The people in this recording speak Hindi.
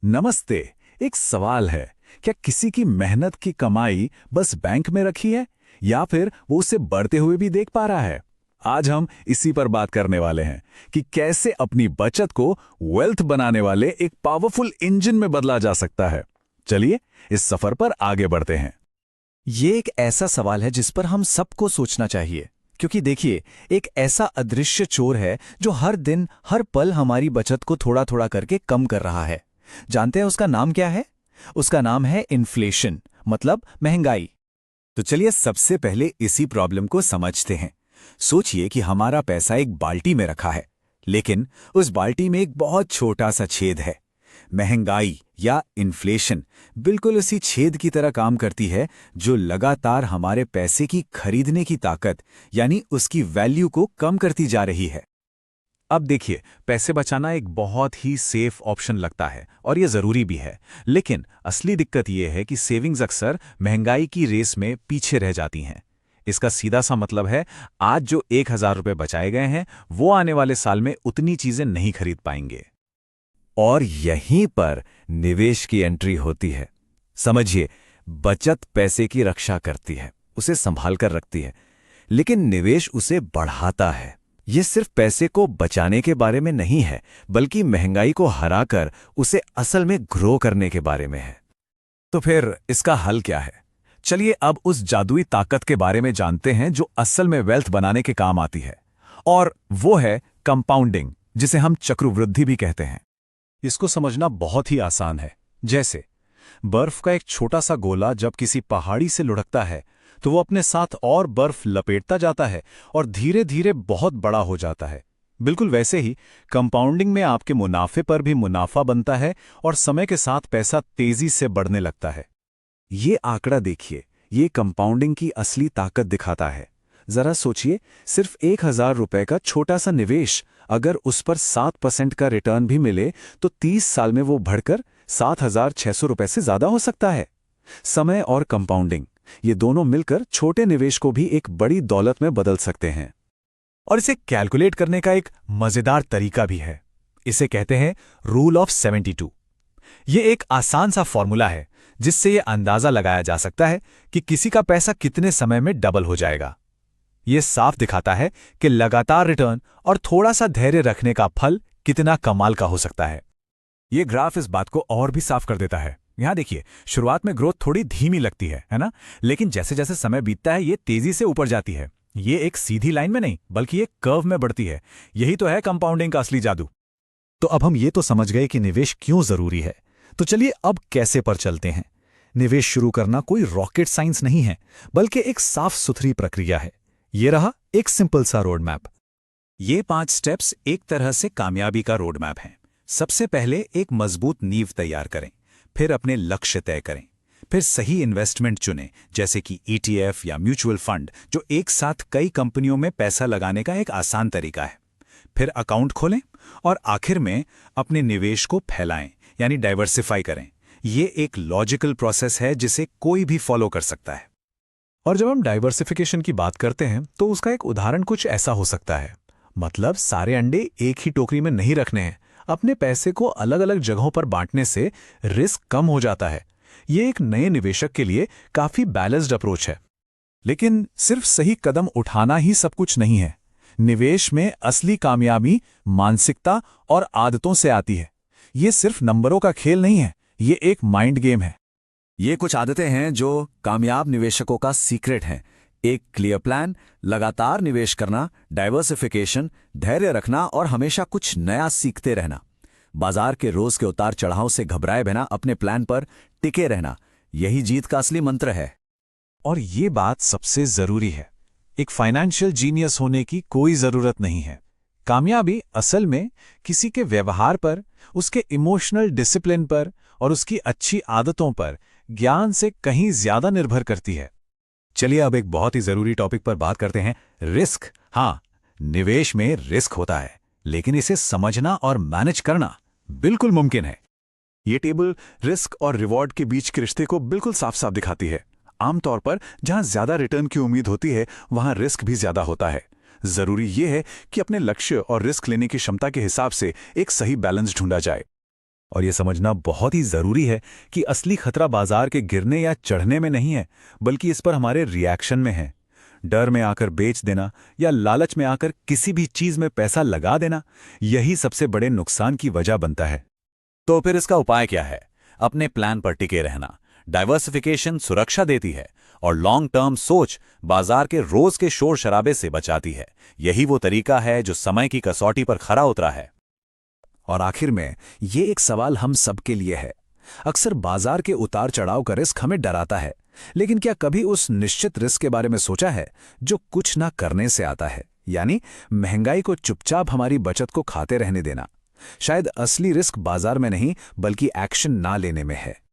नमस्ते। एक सवाल है, क्या किसी की मेहनत की कमाई बस बैंक में रखी है या फिर वो उसे बढ़ते हुए भी देख पा रहा है? आज हम इसी पर बात करने वाले हैं कि कैसे अपनी बचत को वेल्थ बनाने वाले एक पावरफुल इंजन में बदला जा सकता है। चलिए इस सफर पर आगे बढ़ते हैं। ये एक ऐसा सवाल है जिस पर हम सबको सोचना चाहिए, क्योंकि देखिए, एक ऐसा अदृश्य चोर है जो हर दिन हर पल हमारी बचत को थोड़ा थोड़ा करके कम कर रहा है। जानते हैं उसका नाम क्या है? उसका नाम है इन्फ्लेशन, मतलब महंगाई। तो चलिए सबसे पहले इसी प्रॉब्लम को समझते हैं। सोचिए कि हमारा पैसा एक बाल्टी में रखा है, लेकिन उस बाल्टी में एक बहुत छोटा सा छेद है। महंगाई या इन्फ्लेशन बिल्कुल उसी छेद की तरह काम करती है जो लगातार हमारे पैसे की खरीदने की ताकत यानी उसकी वैल्यू को कम करती जा रही है। अब देखिए, पैसे बचाना एक बहुत ही सेफ ऑप्शन लगता है और ये ज़रूरी भी है, लेकिन असली दिक्कत ये है कि सेविंग्स अक्सर महंगाई की रेस में पीछे रह जाती हैं। इसका सीधा सा मतलब है, आज जो 1,000 रुपये बचाए गए हैं वो आने वाले साल में उतनी चीज़ें नहीं खरीद पाएंगे। और यहीं पर निवेश की एंट्री होती है। समझिए, बचत पैसे की रक्षा करती है, उसे संभाल कर रखती है, लेकिन निवेश उसे बढ़ाता है। ये सिर्फ पैसे को बचाने के बारे में नहीं है, बल्कि महंगाई को हराकर उसे असल में ग्रो करने के बारे में है। तो फिर इसका हल क्या है? चलिए अब उस जादुई ताकत के बारे में जानते हैं जो असल में वेल्थ बनाने के काम आती है, और वो है कंपाउंडिंग, जिसे हम चक्रवृद्धि भी कहते हैं। इसको समझना बहुत ही आसान है। जैसे बर्फ का एक छोटा सा गोला जब किसी पहाड़ी से लुढ़कता है तो वो अपने साथ और बर्फ लपेटता जाता है और धीरे धीरे बहुत बड़ा हो जाता है। बिल्कुल वैसे ही कंपाउंडिंग में आपके मुनाफे पर भी मुनाफा बनता है और समय के साथ पैसा तेजी से बढ़ने लगता है। ये आंकड़ा देखिए, ये कंपाउंडिंग की असली ताकत दिखाता है। जरा सोचिए, सिर्फ 1,000 रुपए का छोटा सा निवेश, अगर उस पर 7% का रिटर्न भी मिले तो 30 साल में वो बढ़कर 7,600 रुपए से ज्यादा हो सकता है। समय और कंपाउंडिंग, ये दोनों मिलकर छोटे निवेश को भी एक बड़ी दौलत में बदल सकते हैं। और इसे कैलकुलेट करने का एक मजेदार तरीका भी है। इसे कहते हैं रूल ऑफ 72। ये एक आसान सा फॉर्मूला है जिससे ये अंदाजा लगाया जा सकता है कि किसी का पैसा कितने समय में डबल हो जाएगा। ये साफ दिखाता है कि लगातार रिटर्न और थोड़ा सा धैर्य रखने का फल कितना कमाल का हो सकता है। ये ग्राफ इस बात को और भी साफ कर देता है। यहां देखिए, शुरुआत में ग्रोथ थोड़ी धीमी लगती है ना? लेकिन जैसे जैसे समय बीतता है ये तेजी से ऊपर जाती है। ये एक सीधी लाइन में नहीं, बल्कि एक कर्व में बढ़ती है। यही तो है कंपाउंडिंग का असली जादू। तो अब हम ये तो समझ गए कि निवेश क्यों जरूरी है। तो चलिए अब कैसे पर चलते हैं। निवेश शुरू करना कोई रॉकेट साइंस नहीं है, बल्कि एक साफ सुथरी प्रक्रिया है। ये रहा एक सिंपल सा रोड मैप। ये 5 स्टेप्स एक तरह से कामयाबी का रोड मैप हैं। सबसे पहले एक मजबूत नींव तैयार करें, फिर अपने लक्ष्य तय करें, फिर सही इन्वेस्टमेंट चुनें, जैसे कि ETF या म्यूचुअल फंड, जो एक साथ कई कंपनियों में पैसा लगाने का एक आसान तरीका है। फिर अकाउंट खोलें और आखिर में अपने निवेश को फैलाएं, यानी डाइवर्सिफाई करें। ये एक लॉजिकल प्रोसेस है जिसे कोई भी फॉलो कर सकता है। और जब हम डाइवर्सिफिकेशन की बात करते हैं तो उसका एक उदाहरण कुछ ऐसा हो सकता है। मतलब सारे अंडे एक ही टोकरी में नहीं रखने हैं। अपने पैसे को अलग अलग जगहों पर बांटने से रिस्क कम हो जाता है। ये एक नए निवेशक के लिए काफी बैलेंस्ड अप्रोच है। लेकिन सिर्फ सही कदम उठाना ही सब कुछ नहीं है। निवेश में असली कामयाबी मानसिकता और आदतों से आती है। ये सिर्फ नंबरों का खेल नहीं है, ये एक माइंड गेम है। ये कुछ आदतें हैं जो कामयाब निवेशकों का सीक्रेट हैं। एक क्लियर प्लान, लगातार निवेश करना, डाइवर्सिफिकेशन, धैर्य रखना और हमेशा कुछ नया सीखते रहना। बाजार के रोज के उतार चढ़ाव से घबराए बिना अपने प्लान पर टिके रहना, यही जीत का असली मंत्र है। और ये बात सबसे जरूरी है, एक फाइनेंशियल जीनियस होने की कोई जरूरत नहीं है। कामयाबी असल में किसी के व्यवहार पर, उसके इमोशनल डिसिप्लिन पर और उसकी अच्छी आदतों पर, ज्ञान से कहीं ज्यादा निर्भर करती है। चलिए अब एक बहुत ही जरूरी टॉपिक पर बात करते हैं, रिस्क। हाँ, निवेश में रिस्क होता है, लेकिन इसे समझना और मैनेज करना बिल्कुल मुमकिन है। ये टेबल रिस्क और रिवॉर्ड के बीच के रिश्ते को बिल्कुल साफ साफ दिखाती है। आमतौर पर जहां ज्यादा रिटर्न की उम्मीद होती है वहां रिस्क भी ज्यादा होता है। जरूरी यह है कि अपने लक्ष्य और रिस्क लेने की क्षमता के हिसाब से एक सही बैलेंस ढूंढा जाए। और ये समझना बहुत ही जरूरी है कि असली खतरा बाजार के गिरने या चढ़ने में नहीं है, बल्कि इस पर हमारे रिएक्शन में है। डर में आकर बेच देना या लालच में आकर किसी भी चीज में पैसा लगा देना, यही सबसे बड़े नुकसान की वजह बनता है। तो फिर इसका उपाय क्या है? अपने प्लान पर टिके रहना। डाइवर्सिफिकेशन सुरक्षा देती है और लॉन्ग टर्म सोच बाजार के रोज के शोर शराबे से बचाती है। यही वो तरीका है जो समय की कसौटी पर खरा उतरा है। और आखिर में ये एक सवाल हम सबके लिए है। अक्सर बाजार के उतार चढ़ाव का रिस्क हमें डराता है, लेकिन क्या कभी उस निश्चित रिस्क के बारे में सोचा है जो कुछ ना करने से आता है, यानी महंगाई को चुपचाप हमारी बचत को खाते रहने देना? शायद असली रिस्क बाजार में नहीं, बल्कि एक्शन ना लेने में है।